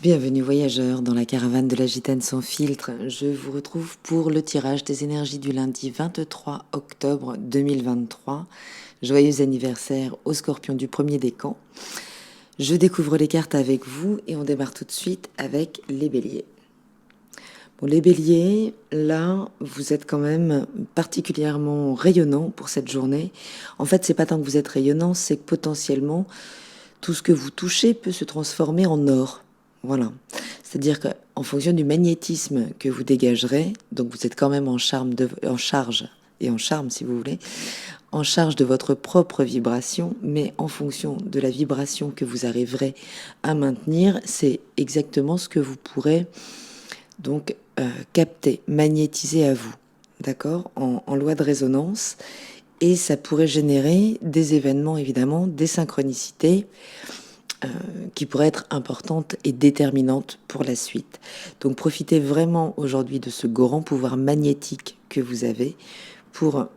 Bienvenue voyageurs dans la caravane de la gitane sans filtre. Je vous retrouve pour le tirage des énergies du lundi 23 octobre 2023. Joyeux anniversaire au Scorpion du premier décan. Je découvre les cartes avec vous et on démarre tout de suite avec les béliers. Bon, les béliers, là, vous êtes quand même particulièrement rayonnants pour cette journée. En fait, c'est pas tant que vous êtes rayonnants, c'est que potentiellement, tout ce que vous touchez peut se transformer en or. Voilà. C'est-à-dire qu'en fonction du magnétisme que vous dégagerez, donc vous êtes quand même en charge et en charme si vous voulez, en charge de votre propre vibration, mais en fonction de la vibration que vous arriverez à maintenir, c'est exactement ce que vous pourrez donc capter, magnétiser à vous, d'accord, en loi de résonance, et ça pourrait générer des événements évidemment, des synchronicités, qui pourrait être importante et déterminante pour la suite. Donc profitez vraiment aujourd'hui de ce grand pouvoir magnétique que vous avez pour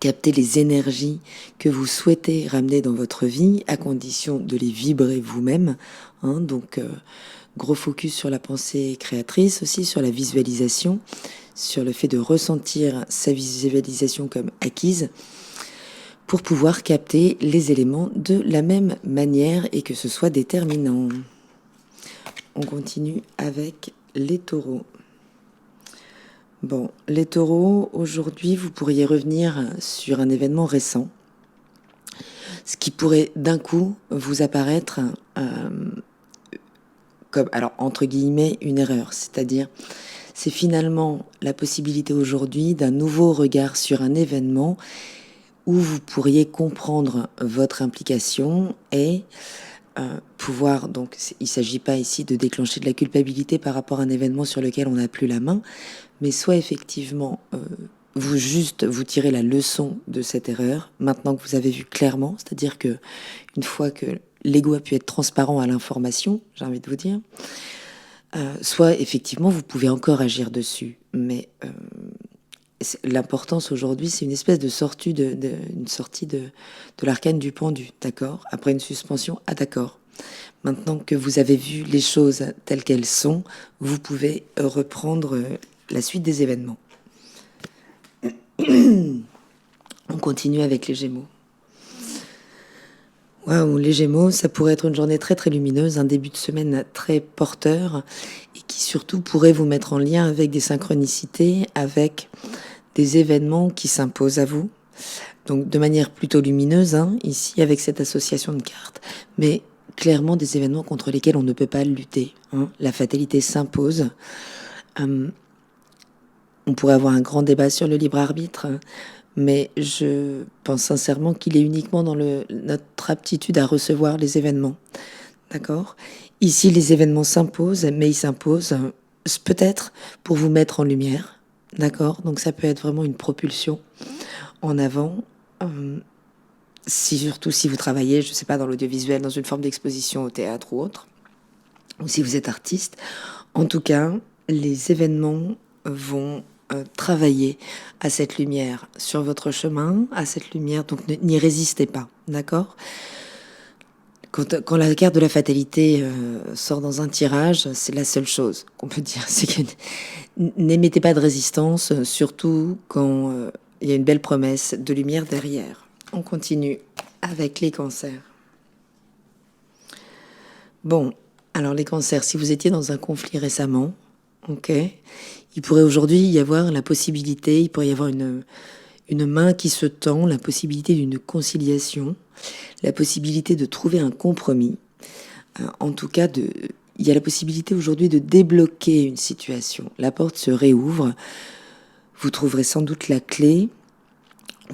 capter les énergies que vous souhaitez ramener dans votre vie, à condition de les vibrer vous-même. Donc gros focus sur la pensée créatrice, aussi sur la visualisation, sur le fait de ressentir sa visualisation comme acquise, pour pouvoir capter les éléments de la même manière et que ce soit déterminant. On continue avec les taureaux. Bon, les taureaux, aujourd'hui, vous pourriez revenir sur un événement récent, ce qui pourrait d'un coup vous apparaître comme, alors entre guillemets, une erreur. C'est-à-dire, c'est finalement la possibilité aujourd'hui d'un nouveau regard sur un événement où vous pourriez comprendre votre implication et pouvoir, donc il ne s'agit pas ici de déclencher de la culpabilité par rapport à un événement sur lequel on n'a plus la main, mais soit effectivement vous tirez la leçon de cette erreur, maintenant que vous avez vu clairement, c'est-à-dire que une fois que l'ego a pu être transparent à l'information, j'ai envie de vous dire, soit effectivement vous pouvez encore agir dessus, mais l'importance aujourd'hui, c'est une espèce de sortie de l'arcane du pendu, d'accord? Après une suspension, d'accord. Maintenant que vous avez vu les choses telles qu'elles sont, vous pouvez reprendre la suite des événements. On continue avec les Gémeaux. Waouh, les Gémeaux, ça pourrait être une journée très très lumineuse, un début de semaine très porteur et qui surtout pourrait vous mettre en lien avec des synchronicités, avec des événements qui s'imposent à vous, donc de manière plutôt lumineuse, ici avec cette association de cartes, mais clairement des événements contre lesquels on ne peut pas lutter. La fatalité s'impose. On pourrait avoir un grand débat sur le libre arbitre, mais je pense sincèrement qu'il est uniquement dans notre aptitude à recevoir les événements. D'accord ? Ici, les événements s'imposent, mais ils s'imposent peut-être pour vous mettre en lumière. D'accord, donc ça peut être vraiment une propulsion en avant, surtout si vous travaillez, je ne sais pas, dans l'audiovisuel, dans une forme d'exposition au théâtre ou autre, ou si vous êtes artiste. En tout cas, les événements vont travailler à cette lumière sur votre chemin, à cette lumière, donc n'y résistez pas, d'accord ? Quand la carte de la fatalité sort dans un tirage, c'est la seule chose qu'on peut dire, c'est que n'émettez pas de résistance, surtout quand il y a une belle promesse de lumière derrière. On continue avec les cancers. Bon, alors les cancers, si vous étiez dans un conflit récemment, ok, il pourrait aujourd'hui y avoir la possibilité, il pourrait y avoir une main qui se tend, la possibilité d'une conciliation, la possibilité de trouver un compromis. En tout cas, il y a la possibilité aujourd'hui de débloquer une situation. La porte se réouvre. Vous trouverez sans doute la clé.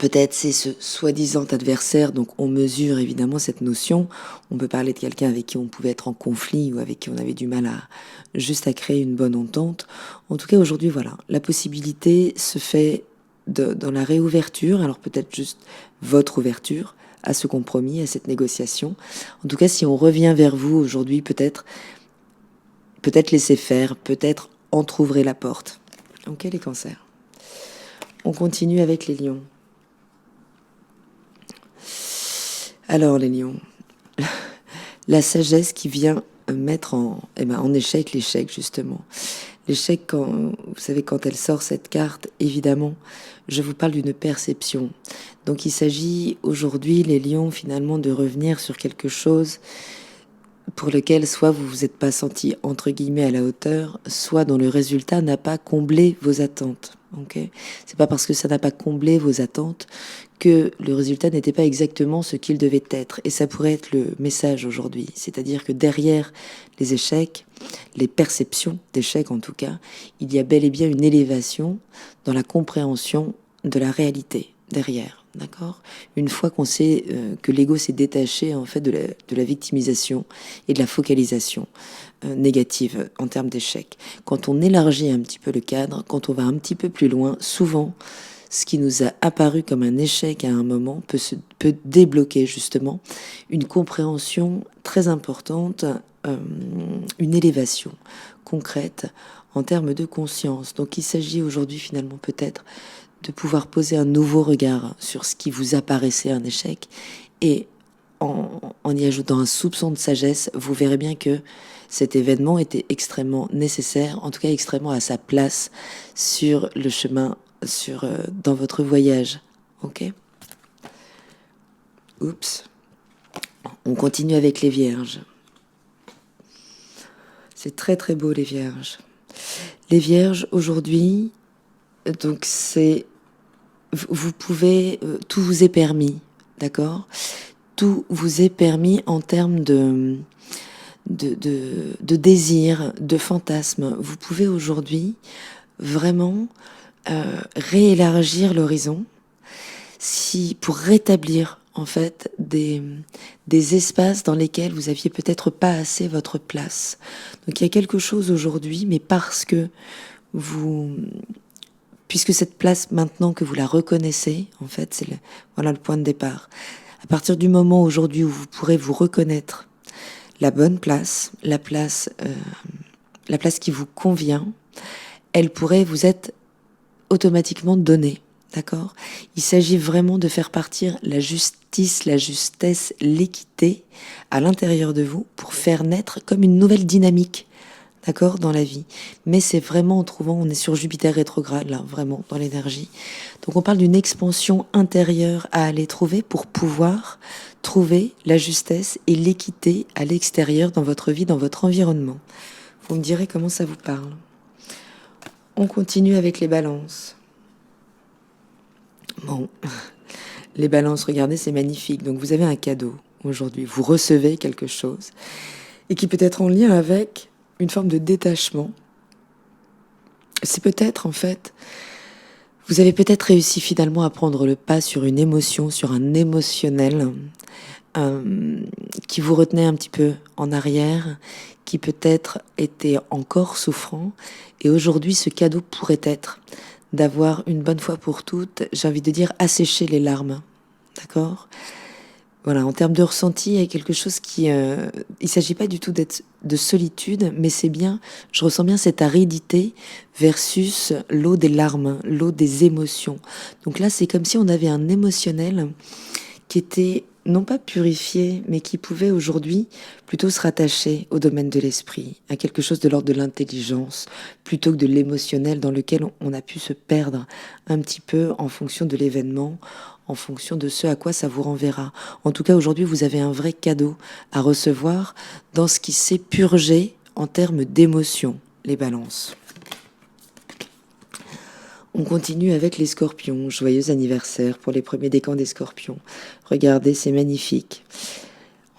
Peut-être c'est ce soi-disant adversaire, donc on mesure évidemment cette notion. On peut parler de quelqu'un avec qui on pouvait être en conflit ou avec qui on avait du mal à créer une bonne entente. En tout cas, aujourd'hui, voilà, la possibilité se fait dans la réouverture, alors peut-être juste votre ouverture à ce compromis, à cette négociation. En tout cas, si on revient vers vous aujourd'hui, peut-être laisser faire, peut-être entrouvrer la porte. Ok, les cancers. On continue avec les lions. Alors les lions, la sagesse qui vient mettre en échec l'échec justement. L'échec, vous savez, quand elle sort cette carte, évidemment, je vous parle d'une perception. Donc il s'agit aujourd'hui, les lions, finalement, de revenir sur quelque chose pour lequel soit vous vous êtes pas senti entre guillemets à la hauteur, soit dont le résultat n'a pas comblé vos attentes. Okay, c'est pas parce que ça n'a pas comblé vos attentes que le résultat n'était pas exactement ce qu'il devait être. Et ça pourrait être le message aujourd'hui. C'est-à-dire que derrière les échecs, les perceptions d'échecs en tout cas, il y a bel et bien une élévation dans la compréhension de la réalité derrière. D'accord ? Une fois qu'on sait que l'ego s'est détaché en fait de la victimisation et de la focalisation négative en termes d'échec. Quand on élargit un petit peu le cadre, quand on va un petit peu plus loin, souvent, ce qui nous a apparu comme un échec à un moment peut débloquer justement une compréhension très importante, une élévation concrète en termes de conscience. Donc il s'agit aujourd'hui finalement peut-être de pouvoir poser un nouveau regard sur ce qui vous apparaissait un échec et en y ajoutant un soupçon de sagesse, vous verrez bien que cet événement était extrêmement nécessaire, en tout cas extrêmement à sa place sur le chemin, dans votre voyage. Ok ? Oups. On continue avec les vierges. C'est très très beau les vierges. Les vierges aujourd'hui, donc vous pouvez, tout vous est permis, d'accord ? Tout vous est permis en termes de désir, de fantasme. Vous pouvez aujourd'hui vraiment réélargir l'horizon pour rétablir en fait des espaces dans lesquels vous aviez peut-être pas assez votre place. Donc il y a quelque chose aujourd'hui, mais parce que puisque cette place maintenant que vous la reconnaissez, en fait c'est voilà le point de départ. À partir du moment aujourd'hui où vous pourrez vous reconnaître la bonne place, la place qui vous convient, elle pourrait vous être automatiquement donnée, d'accord ? Il s'agit vraiment de faire partir la justice, la justesse, l'équité à l'intérieur de vous pour faire naître comme une nouvelle dynamique, d'accord, dans la vie. Mais c'est vraiment en trouvant, on est sur Jupiter rétrograde là, vraiment dans l'énergie. Donc on parle d'une expansion intérieure à aller trouver pour pouvoir trouver la justesse et l'équité à l'extérieur dans votre vie, dans votre environnement. Vous me direz comment ça vous parle. On continue avec les balances. Bon, les balances, regardez, c'est magnifique. Donc vous avez un cadeau aujourd'hui. Vous recevez quelque chose et qui peut être en lien avec une forme de détachement. C'est peut-être en fait, vous avez peut-être réussi finalement à prendre le pas sur une émotion, sur un émotionnel qui vous retenait un petit peu en arrière, qui peut-être était encore souffrant. Et aujourd'hui, ce cadeau pourrait être d'avoir une bonne fois pour toutes, j'ai envie de dire, assécher les larmes. D'accord ? Voilà, en termes de ressenti, il y a quelque chose qui... il s'agit pas du tout d'être de solitude, mais c'est bien, je ressens bien cette aridité versus l'eau des larmes, l'eau des émotions. Donc là, c'est comme si on avait un émotionnel qui était non pas purifié, mais qui pouvait aujourd'hui plutôt se rattacher au domaine de l'esprit, à quelque chose de l'ordre de l'intelligence, plutôt que de l'émotionnel dans lequel on a pu se perdre un petit peu en fonction de l'événement, en fonction de ce à quoi ça vous renverra. En tout cas, aujourd'hui, vous avez un vrai cadeau à recevoir dans ce qui s'est purgé en termes d'émotion, les balances. On continue avec les scorpions. Joyeux anniversaire pour les premiers décans des scorpions. Regardez, c'est magnifique.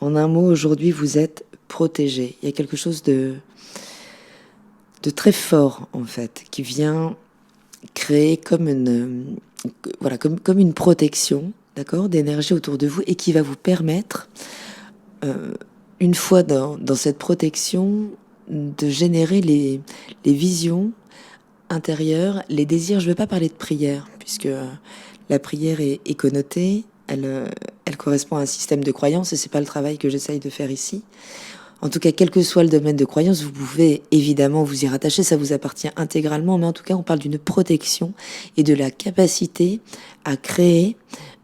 En un mot, aujourd'hui, vous êtes protégés. Il y a quelque chose de très fort, en fait, qui vient créer comme une protection, d'accord, d'énergie autour de vous et qui va vous permettre, une fois dans cette protection, de générer les visions intérieure, les désirs. Je ne veux pas parler de prière, puisque la prière est connotée, elle correspond à un système de croyance et c'est pas le travail que j'essaye de faire ici. En tout cas, quel que soit le domaine de croyance, vous pouvez évidemment vous y rattacher, ça vous appartient intégralement, mais en tout cas, on parle d'une protection et de la capacité à créer,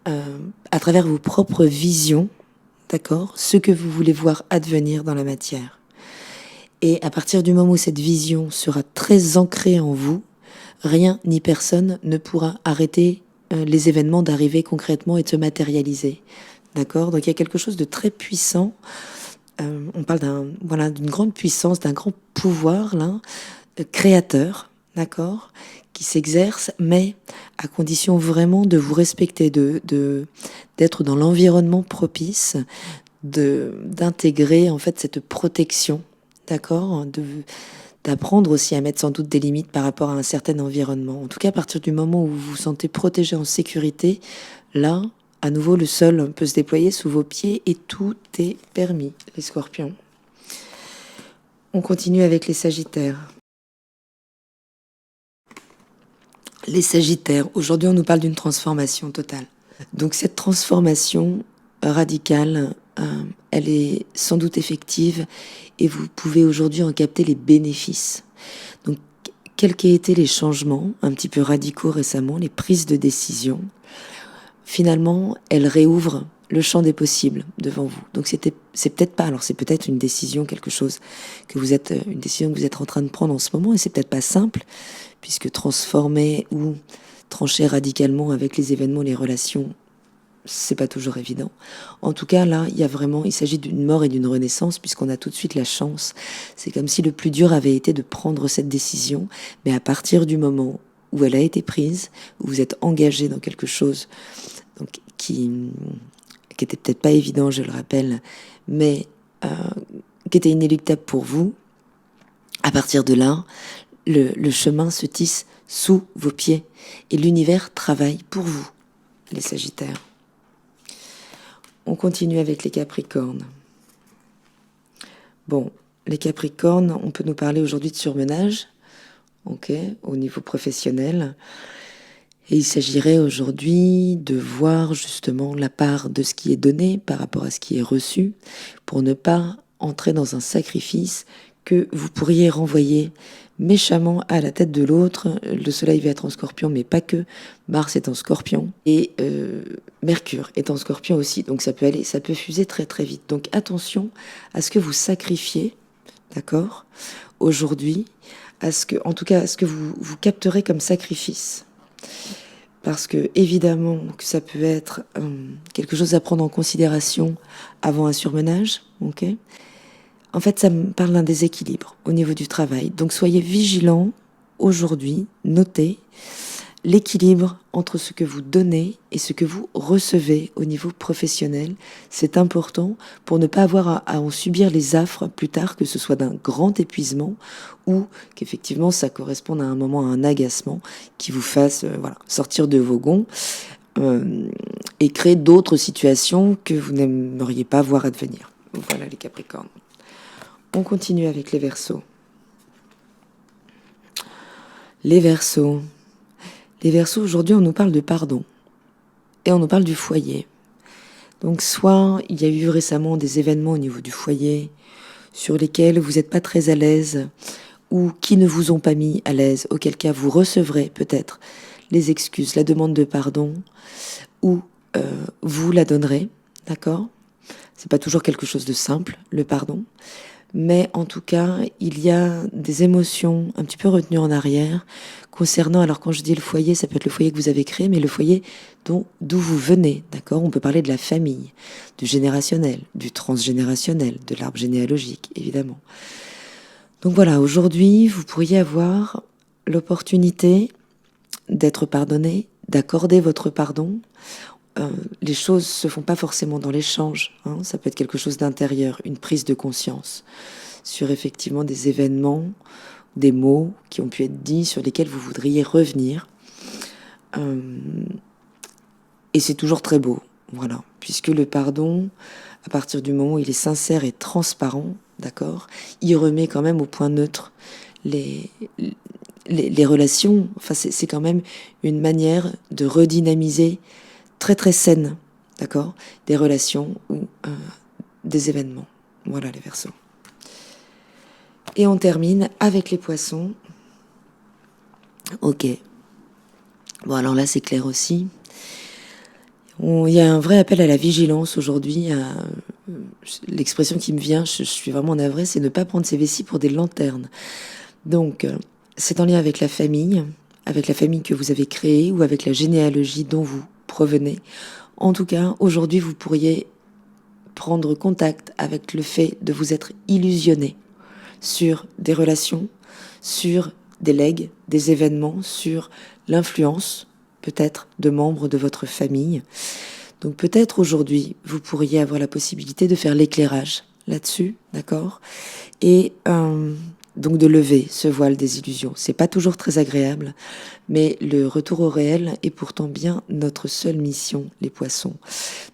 à travers vos propres visions, d'accord, ce que vous voulez voir advenir dans la matière. Et à partir du moment où cette vision sera très ancrée en vous, rien ni personne ne pourra arrêter les événements d'arriver concrètement et de se matérialiser. D'accord? Donc il y a quelque chose de très puissant. On parle d'une grande puissance, d'un grand pouvoir là, créateur, d'accord, qui s'exerce, mais à condition vraiment de vous respecter, d'être dans l'environnement propice, d'intégrer en fait cette protection, d'accord, d'apprendre aussi à mettre sans doute des limites par rapport à un certain environnement. En tout cas, à partir du moment où vous vous sentez protégé en sécurité, là, à nouveau, le sol peut se déployer sous vos pieds et tout est permis, les scorpions. On continue avec les sagittaires. Les sagittaires, aujourd'hui on nous parle d'une transformation totale. Donc cette transformation radicale, elle est sans doute effective et vous pouvez aujourd'hui en capter les bénéfices. Donc quels qu'aient été les changements un petit peu radicaux récemment, les prises de décision, finalement elles réouvrent le champ des possibles devant vous. Donc c'est peut-être pas, alors c'est peut-être une décision, une décision que vous êtes en train de prendre en ce moment, et c'est peut-être pas simple, puisque transformer ou trancher radicalement avec les événements, les relations, c'est pas toujours évident. En tout cas, là, il s'agit d'une mort et d'une renaissance, puisqu'on a tout de suite la chance. C'est comme si le plus dur avait été de prendre cette décision, mais à partir du moment où elle a été prise, où vous êtes engagé dans quelque chose donc, qui était peut-être pas évident, je le rappelle, mais qui était inéluctable pour vous, à partir de là, le chemin se tisse sous vos pieds et l'univers travaille pour vous, les Sagittaires. On continue avec les Capricornes. Bon, les Capricornes, on peut nous parler aujourd'hui de surmenage, ok, au niveau professionnel. Et il s'agirait aujourd'hui de voir justement la part de ce qui est donné par rapport à ce qui est reçu pour ne pas entrer dans un sacrifice que vous pourriez renvoyer méchamment à la tête de l'autre. Le soleil va être en scorpion, mais pas que. Mars est en scorpion et Mercure est en scorpion aussi. Donc ça peut fuser très très vite. Donc attention à ce que vous sacrifiez, d'accord, aujourd'hui, en tout cas à ce que vous capterez comme sacrifice. Parce que évidemment que ça peut être quelque chose à prendre en considération avant un surmenage, ok. En fait, ça me parle d'un déséquilibre au niveau du travail. Donc soyez vigilants aujourd'hui, notez l'équilibre entre ce que vous donnez et ce que vous recevez au niveau professionnel. C'est important pour ne pas avoir à en subir les affres plus tard, que ce soit d'un grand épuisement ou qu'effectivement ça corresponde à un moment, à un agacement qui vous fasse sortir de vos gonds et créer d'autres situations que vous n'aimeriez pas voir advenir. Voilà les Capricornes. On continue avec les Verseaux. Les Verseaux. Les Verseaux, aujourd'hui, on nous parle de pardon. Et on nous parle du foyer. Donc, soit il y a eu récemment des événements au niveau du foyer sur lesquels vous n'êtes pas très à l'aise ou qui ne vous ont pas mis à l'aise, auquel cas vous recevrez peut-être les excuses, la demande de pardon, ou vous la donnerez, d'accord ? C'est pas toujours quelque chose de simple, le pardon. Mais en tout cas, il y a des émotions un petit peu retenues en arrière concernant, alors quand je dis le foyer, ça peut être le foyer que vous avez créé, mais le foyer d'où vous venez, d'accord ? On peut parler de la famille, du générationnel, du transgénérationnel, de l'arbre généalogique, évidemment. Donc voilà, aujourd'hui, vous pourriez avoir l'opportunité d'être pardonné, d'accorder votre pardon. Les choses se font pas forcément dans l'échange, hein. Ça peut être quelque chose d'intérieur, une prise de conscience sur effectivement des événements, des mots qui ont pu être dits sur lesquels vous voudriez revenir. Et c'est toujours très beau, voilà, puisque le pardon, à partir du moment où il est sincère et transparent, d'accord, il remet quand même au point neutre les relations. Enfin, c'est quand même une manière de redynamiser très très saine, d'accord, des relations ou des événements. Voilà les Verseaux. Et on termine avec les Poissons. Ok. Bon, alors là c'est clair aussi. Il y a un vrai appel à la vigilance aujourd'hui, l'expression qui me vient, je suis vraiment navrée, c'est ne pas prendre ses vessies pour des lanternes. Donc, c'est en lien avec la famille que vous avez créée ou avec la généalogie dont vous provenez. En tout cas, aujourd'hui, vous pourriez prendre contact avec le fait de vous être illusionné sur des relations, sur des legs, des événements, sur l'influence peut-être de membres de votre famille. Donc peut-être aujourd'hui, vous pourriez avoir la possibilité de faire l'éclairage là-dessus, d'accord ? Et donc de lever ce voile des illusions. C'est pas toujours très agréable, mais le retour au réel est pourtant bien notre seule mission, les poissons.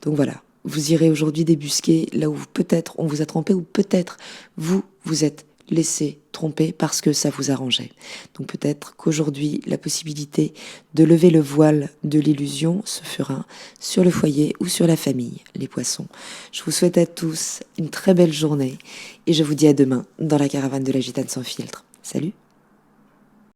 Donc voilà, vous irez aujourd'hui débusquer là où peut-être on vous a trompé ou peut-être vous êtes laissé tromper parce que ça vous arrangeait. Donc peut-être qu'aujourd'hui, la possibilité de lever le voile de l'illusion se fera sur le foyer ou sur la famille, les poissons. Je vous souhaite à tous une très belle journée et je vous dis à demain dans la caravane de la Gitane sans filtre. Salut!